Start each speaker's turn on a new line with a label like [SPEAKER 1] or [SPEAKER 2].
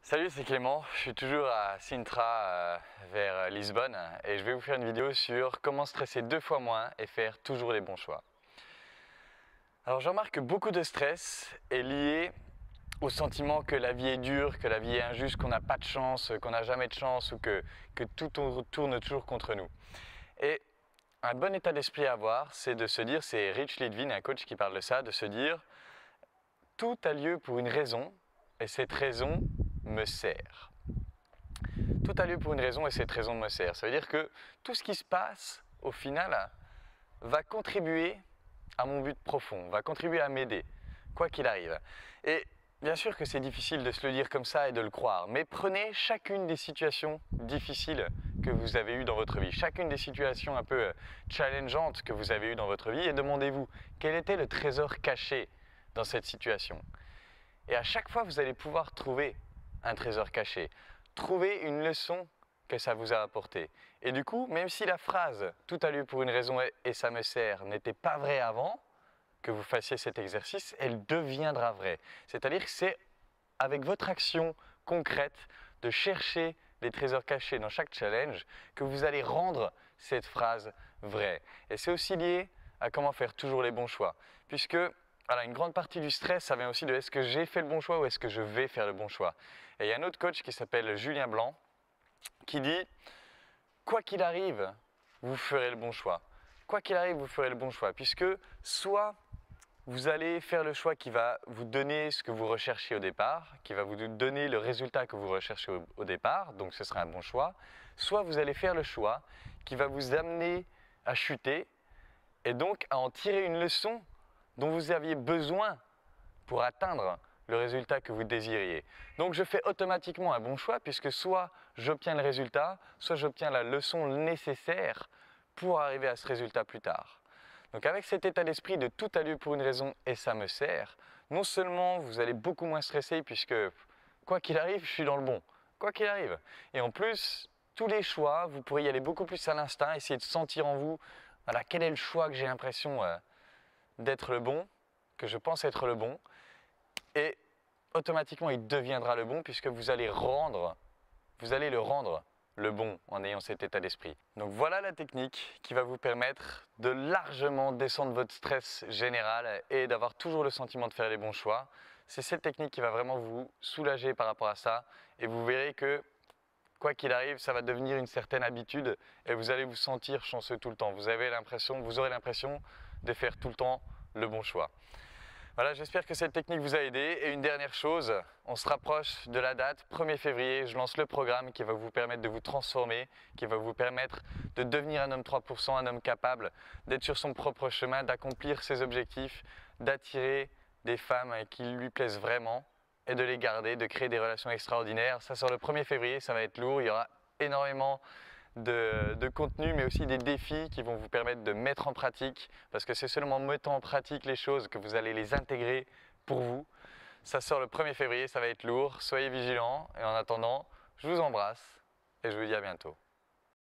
[SPEAKER 1] Salut, c'est Clément, je suis toujours à Sintra vers Lisbonne et je vais vous faire une vidéo sur comment stresser 2 fois moins et faire toujours les bons choix. Alors je remarque que beaucoup de stress est lié au sentiment que la vie est dure, que la vie est injuste, qu'on n'a pas de chance, qu'on n'a jamais de chance ou que tout tourne toujours contre nous. Et un bon état d'esprit à avoir, c'est de se dire, c'est Rich Litvin, un coach qui parle de ça, de se dire tout a lieu pour une raison et cette raison me sert. Tout a lieu pour une raison et cette raison me sert. Ça veut dire que tout ce qui se passe, au final, va contribuer à mon but profond, va contribuer à m'aider, quoi qu'il arrive. Et bien sûr que c'est difficile de se le dire comme ça et de le croire, mais prenez chacune des situations difficiles que vous avez eues dans votre vie, chacune des situations un peu challengeantes que vous avez eues dans votre vie et demandez-vous quel était le trésor caché dans cette situation. Et à chaque fois, vous allez pouvoir trouver un trésor caché, trouver une leçon que ça vous a apporté. Et du coup, même si la phrase « tout a lieu pour une raison et ça me sert » n'était pas vraie avant que vous fassiez cet exercice, elle deviendra vraie. C'est-à-dire que c'est avec votre action concrète de chercher les trésors cachés dans chaque challenge que vous allez rendre cette phrase vraie. Et c'est aussi lié à comment faire toujours les bons choix. Puisque voilà, une grande partie du stress, ça vient aussi de est-ce que j'ai fait le bon choix ou est-ce que je vais faire le bon choix. Et il y a un autre coach qui s'appelle Julien Blanc qui dit « Quoi qu'il arrive, vous ferez le bon choix. Quoi qu'il arrive, vous ferez le bon choix. » Puisque soit vous allez faire le choix qui va vous donner ce que vous recherchez au départ, qui va vous donner le résultat que vous recherchez au départ, donc ce sera un bon choix, soit vous allez faire le choix qui va vous amener à chuter et donc à en tirer une leçon dont vous aviez besoin pour atteindre le résultat que vous désiriez. Donc je fais automatiquement un bon choix puisque soit j'obtiens le résultat, soit j'obtiens la leçon nécessaire pour arriver à ce résultat plus tard. Donc avec cet état d'esprit de tout a lieu pour une raison et ça me sert, non seulement vous allez beaucoup moins stresser puisque quoi qu'il arrive, je suis dans le bon, quoi qu'il arrive. Et en plus, tous les choix, vous pourrez y aller beaucoup plus à l'instinct, essayer de sentir en vous, voilà, quel est le choix que j'ai l'impression d'être le bon, que je pense être le bon, et automatiquement il deviendra le bon puisque vous allez le rendre le bon en ayant cet état d'esprit. Donc voilà la technique qui va vous permettre de largement descendre votre stress général et d'avoir toujours le sentiment de faire les bons choix. C'est cette technique qui va vraiment vous soulager par rapport à ça et vous verrez que quoi qu'il arrive, ça va devenir une certaine habitude et vous allez vous sentir chanceux tout le temps. Vous aurez l'impression de faire tout le temps le bon choix. Voilà, j'espère que cette technique vous a aidé. Et une dernière chose, on se rapproche de la date 1er février. Je lance le programme qui va vous permettre de vous transformer, qui va vous permettre de devenir un homme 3%, un homme capable d'être sur son propre chemin, d'accomplir ses objectifs, d'attirer des femmes qui lui plaisent vraiment et de les garder, de créer des relations extraordinaires. Ça sort le 1er février, ça va être lourd, il y aura énormément de contenu mais aussi des défis qui vont vous permettre de mettre en pratique parce que c'est seulement en mettant en pratique les choses que vous allez les intégrer pour vous. Ça sort le 1er février, ça va être lourd, soyez vigilants et en attendant, je vous embrasse et je vous dis à bientôt.